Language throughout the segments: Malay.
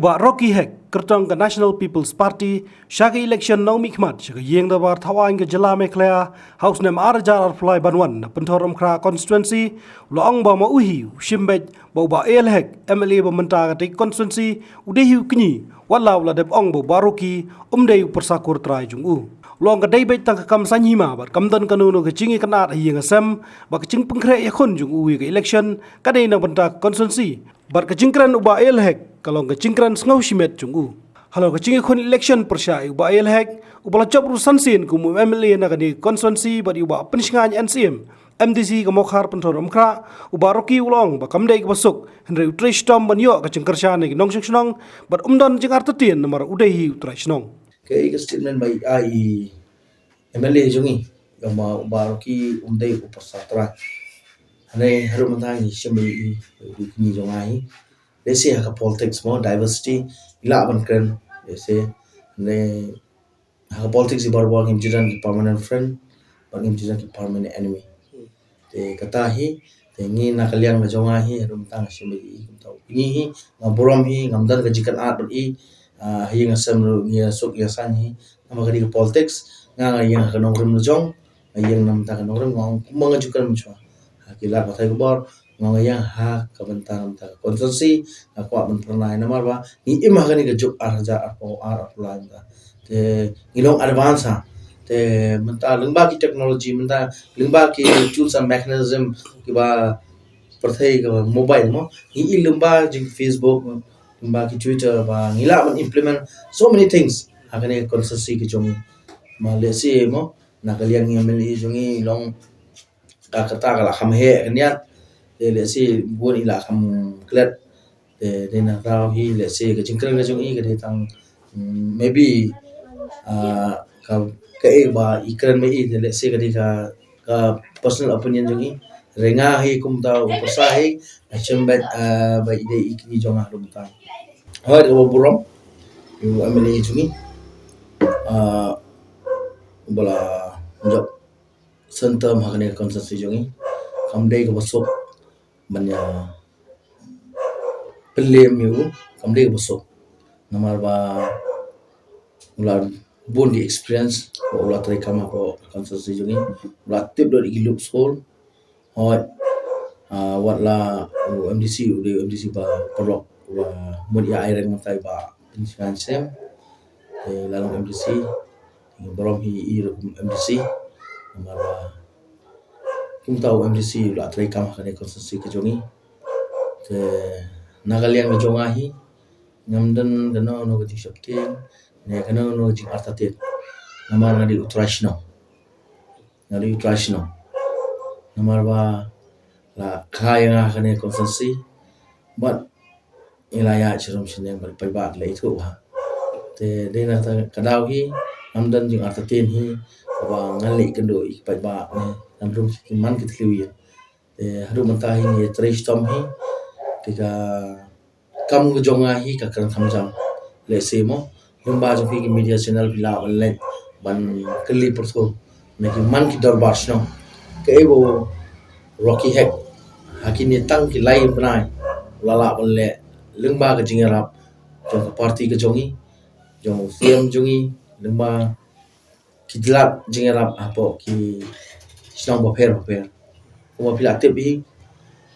Uba Rocky Hek, Kertong ke National People's Party, Shaka election Naomi Khmat, Shaka Yeng Dabar Tawain ke Jela Meklea, House Nem Arjar Arfly Banwan, Pentorum Kra Constituency, Loong Ba Mauhi, Shimbej, Boba El Hek, MLA Bamenta Take Constituency, Udehi Kini, Walau Ladeb Ong Bo Baroki, Umdei Persakur Trai Jungu. Long ke Daybet Tang Kam Sanyima, but Kamdan Kanuno ke Chingi Kanat Yeng Asem, but Ching Pengkre Yakun Jungu ke election, Kadena Benta Constituency, but ke Jingkran Uba El Hek, kalau ke Jingkran Sngau Shimet Jungu. Halo ke Chingi Kun election Persya Uba El Hek, Ubala Job Rusansin Kumu MLA na kani Constituency, but Uba Penisngan NCM, MDC ke Mokhar Pentorum Kra, Uba Rocky Ulong, but Kamdei ke Basuk, Henry Utrish Tom Banyo ke Jingkersyan ke Nong Shnong, but Umdan Jingartatin nomor Udehi Utrish Nong. Cái statement by ai MLA jungi yang ma baroki umdai upasatra ane harum thang ni shemi ni jongai desi ha politics mo diversity ila ban kren desi ne ha politics ibar wa ngim jiran ki permanent friend ba ngim jiran ki permanent enemy te kata hi te ngi na kalyang na jongai hi harum thang shemi tau ni hi ngaborom hi ngamdan ga jikan at i hi ngasam ngi sok ya san hi nama kadi politics nga yang kanong rim jong yang nam ta kanong rim ngong mga jukan mchwa kilat pathai kubor ngong yang ha kabanta nam ta constituency akwa ban pranai namar ba ni imah kani ke juk arja arpo araplan ta te ngilong advance ha te menta lengba ki technology menta lengba ki tools and mechanism ki ba pathai ke mobile mo ni lengba jing Facebook lengba ki Twitter ba ngila man implement so many things hakane constituency ki jong Malaysia mo nakaliang MLA jungi long kata kala kham he kaniat le si buat ila kham klet de na tao hi le si ke jingkrang ke jungi ke tang maybe ka ba ikran me i le si ke ka personal opinion jungi renga hi kum tao persahi chembat ba ide ikni jonga dum ta hoy ko burom MLA jungi bala job sentam hakane konsensi jongi kamdei ko basok banya pelem yu kamdei ko basok namar ba ular bon di experience ular try kama ko konsensi jongi ular tip do ilup school hoy watla MDC ude MDC ba perok ular mun ya airen matai ba pensiun sem lalang MDC Borom hi MDC namara kum tahu MDC la trai kam kane konstitusi ke jongi te nagaliang ke jongahi ngamdan gano no ke shopting ne gano no ke artatet namar ngadi utrashno namar ba la kaya kane konstitusi but ilaya chirom sinen bar pai ba le itu ha te dena ta kadau hi amdan jing artatin hi ba ngali kendo ipai ba ne andrum man kitliwi te harum ta hi ne tristom hi tika kam jonga hi ka kan thamjam le semo lumba jo ki media channel bila online ban kli porso ne ki man ki darbar shno ke ebo Rocky Hek hakini tang ki lai banai lala le lumba ka jingarap jong party ka jongi jong film jongi lumba kidlap jingarap apo ki snong baper kuma pila tebi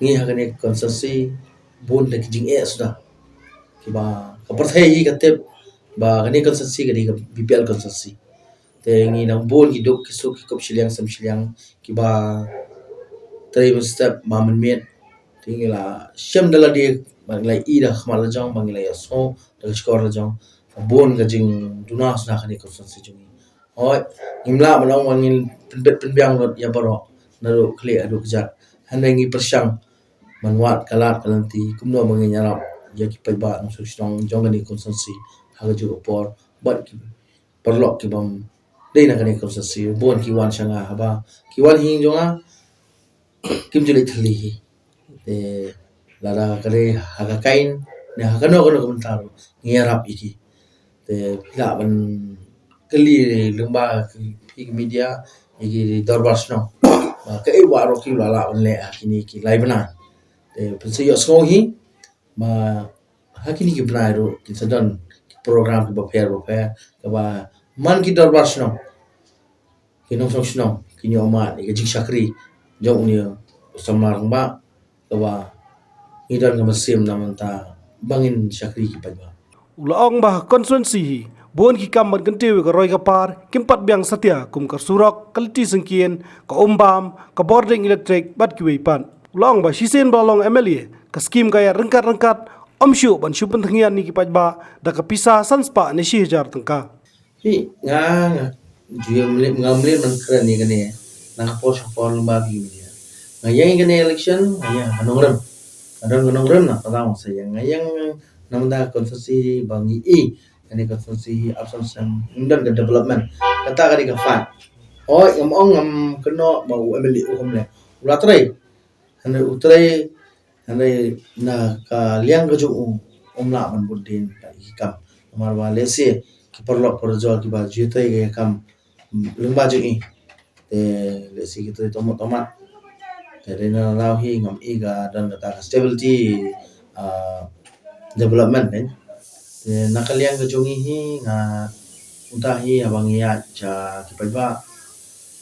ngi hakane konsensi bon de jing sudah ki ba kaparthai hi katep ba kane konsensi kadi BPL konsensi te ngi nang bon ki dok ki suk ki kop shiliang sam shiliang ki ba trai step mamen met tingila shem dala de banglai ida khmal jong banglai so de skor jong bon ga jing dunas na kane konsensi jong hoy imla malong wangin penbiang lot ya baro naro kle adu kjat hanengi persyang manwat kalat kalanti kumno mangi nyarap ya ki paiba ang susong jongani konsensi haga ju opor bat ki perlok ki bam dei na kani konsensi bon ki wan shanga haba ki wan hing jonga kim juli thli hi te lara kale haga kain ne haga no komentar nyarap iki te pila ban kali lumba ki media iki dorbasno ka e waro ki lala le kini ki live na te pensi yo sko hi ma hakini ki benai ro ki sedon program ki baper ke ba man ki darbar sno ki nong sno ki nyoma ni jing sakri jong ni samar ba ke ba idan ka masim namanta bangin sakri ki pa. Ulaong bah konstituensi hi bon ki kam man gantewe ka roi ka par kimpat biang satya kum ka surak kalti sengkien ka umbam ka boarding electric bat ki weipan. Ulaong bah sisen balong MLA ka skim kaya rengkat omsyu ban syupen thengian ni ki pajba da ka pisah sanspa ni sijar tengka. Hi nga juya ngamle man kran ni gane na pos for lumba bi media ngayang gane election ngayang anongram anongram na tadang sa ngayang namda konstitusi bangi gane konstitusi absence undan ke development kata kali ka fan oi ngam keno mau emeli umle ulatrai hande utrai hande na ka liang ke ju umla man budin ka ikam marwa lese ki perlo perjo ki ba jutai ke kam lengba ju te lesi ki tomat te rena lau hi ngam ga dan kata stability development kan te nakaliang ke jongi hi nga unta hi abang ya cha ki pajba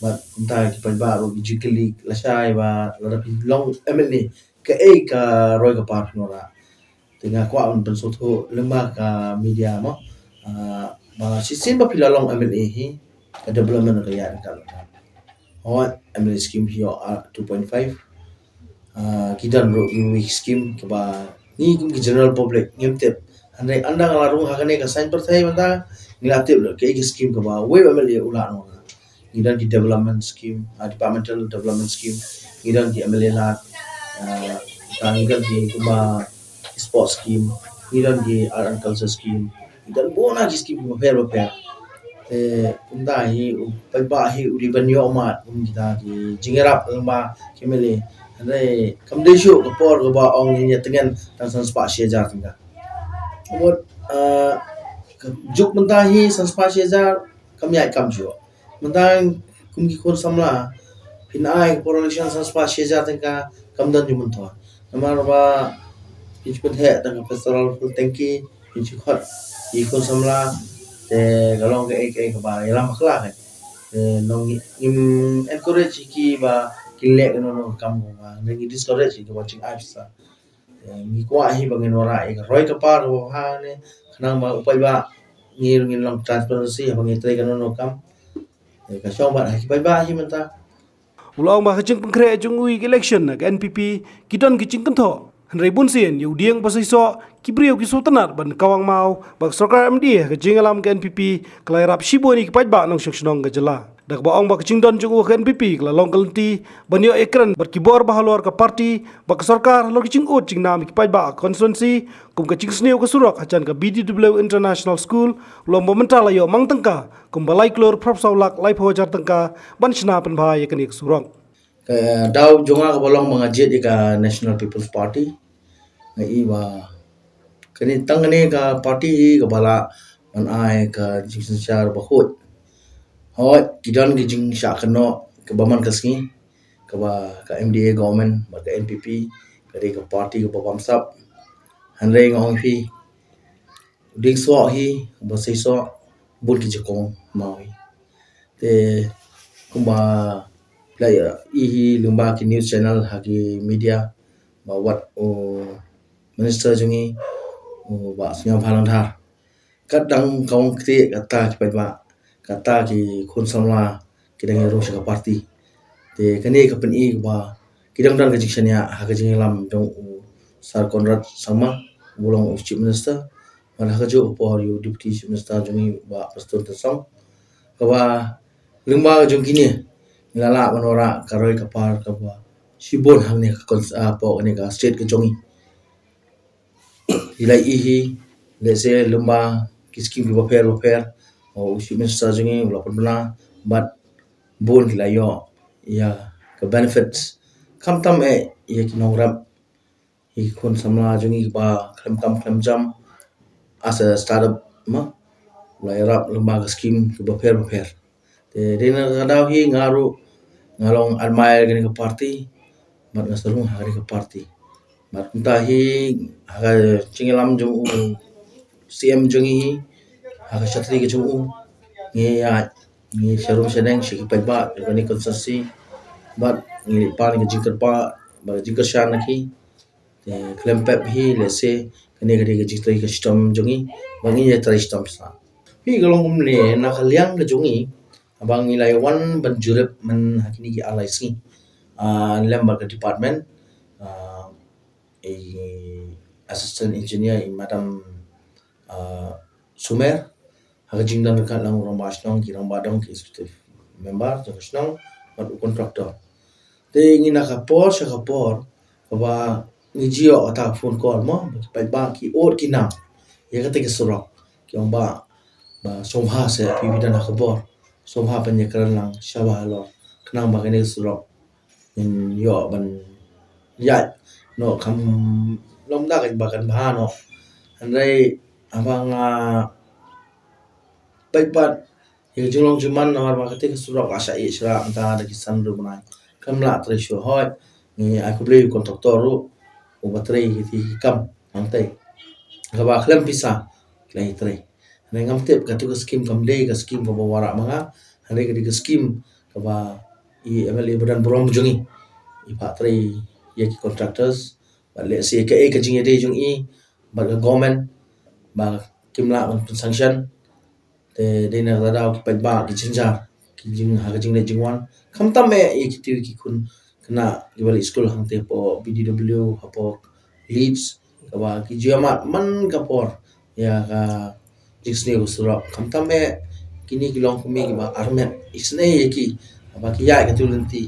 but unta ki pajba ro jikli lasai ba la long emeli ke ka roi ka par nora tinga kwa un ben soto lemba ka media mo ba sisin ba pilalong emeli hi ka development ka ya ka hot emeli scheme hi 2.5 kidan ro week scheme ke ba ni kum ki general public ngemtep andai andang larung hakane ka sign per thai banda nilatip lo ke scheme ke ba we emeli ula no kidan ki development scheme departmental development scheme kidan ki emeli la kidan ki kuma sports scheme kidan ki art and culture scheme kidan bona ki scheme baper unda hi paiba hi uri banyo ma kita ki jingerap ma kemele andai kamdesho ko por ko ba ong ni tengen tan sanspa shejar tinga amot juk menta hi sanspa shejar kamya kamjo menta kumki kon samla pinai por election sanspa shejar tinga kamdan jumun to namar ba ichkut he tang festival tanki ichkut ikon samla te galong ke ba yalam khla ke nong im encourage ki ba kilek no kam ba ngi discourage ki watching apps sa ngi kwa hi bangin wara e roi ka par ho ha ne khnang ba upai ba ngin long transparency bangi tre kan no kam ka shong ba ki pai ba hi menta Ulaong bah jeng pengkre jeng ui election na NPP kidon ki cingkento Henry Bunsien yu dieng pasaiso kibriu ki sultanat ban kawang mau bak sarkar MD ke jeng alam ke NPP kelai rap shiboni ki pajba nong syakshonong ke jela dak baong bak cingdon jeng ke NPP kelai long kelenti ban yo ekran bat kibor bah luar ke parti bak sarkar lo ki cingut cing nam ki pajba konstituensi kum ke cing sneu ke surak acan ke BDW International School lomba mental yo mang tengka kum balai klur prop saulak lai phojar tengka ban shna pen bhai kenik surong daw jonga ka bolong mga jet ka National People's Party ngai ba kani tangane ka party hi ka bala an ai ka jingsan char ba hot hot kidan ki jing sha kano ka baman kasni ka ba ka MDA government ba ka NPP ka ka party ka bam sap hanre ngong phi dik so hi ba sei so bul ki jikong mawi te kumba player ihi lumba ki news channel hagi media ba wat o minister jungi o ba snya phalang thar kadang kaung kri kata ki pa kata ki khun samla kidang ro shaka party te kani ka pen i ba kidang dan ka jiksanya ha ka jing lam dong sar konrad sama bulong chief minister wala ka jo por yu deputy chief minister jungi ba pastor tasam ka ba lumba jung kini lala manora karoi kapar ka ba sibon hamne ka po ne ka state ka jongi ilai ihi lese lumba kiskim ki baper o chief minister jongi wala pernah but bon la yo ya ka benefits kam tam ye ki nongram i kon samla jongi ba klem jam as a startup ma la rap lumba ka scheme ki baper te dina kadaw hi ngaru ngalong admire gani ka party mat ngasalung hari ka party But kuntahi haga chingelam jung CM jungi haga chatri ke jung nge ya nge sharum sedeng shi pai ba ni konsensi but nge pa ni jingkar pa ba jingkar shan ki te klem pep hi le se kene kene ke jingtri ke stom jungi bangi ye trai stom sa hi galong le na khaliang ke jungi abang nilai wan ban jurep man hakini ki alai si lembar ke department uh, assistant engineer madam Sumer haga jingdam dekat lang orang basnong ki orang badong ki executive member jang snong mat contractor te ngina kapor sa kapor ba ngijio ata phone call mo pai ba ki or ki nam ye kate ke surok ki ong ba somha se pibidan khabor somha pan ye karan lang shaba lo knang ba kene surok in yo ban ya no kam lom da kan ba kan ba no andai abang paipat ye junglong juman na mar makate ke surok asa e sra anta da kisan ru bana kamla tre shu hoy ni aku beli kontraktor ru u batre ti kam antai ka ba klem pisa klei tre ne ngam tep ka tu skim kam dei ka skim ko wara manga hare ka di skim ka ba I MLA badan borong jungi I pa tre ye ki contractors ba le se ka e ka jing dei jung I ba government ba kimla ban sanction te dina radau ki pai ba ki chinja ki jing ha ka jing le jingwan kham tam me e ki tiu ki kun kena ki bali school hang te po BDW hapo leads ka ba ki jiama man ka por ya ka jisne ko sura kham tam me kini ki long kumi ki ba armet isne ye ki ba ki ya ka tu lenti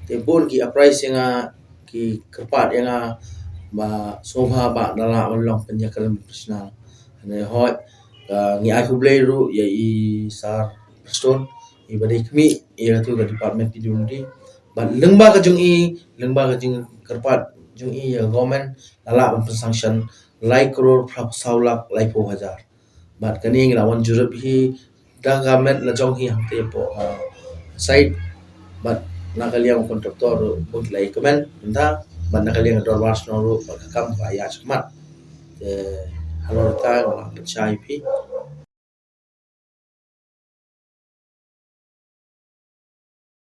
te bon ki price yang ki kerpat yang ba sobha ba dala long penyakalan personal ne hot ngi aku blay ru ya I sar stone I badai kami ya tu ke department PWD but lengba ka jung lengba ka jing kerpat jung ya government lala ban sanction lai crore saulak lai po hajar but kani ngi lawan jurep hi da government la jong hi hamte po side but nakaliang kontraktor bot lai komen entah but nakaliang dorwas no ru kam ba ya chmat halor ta wala pachai pi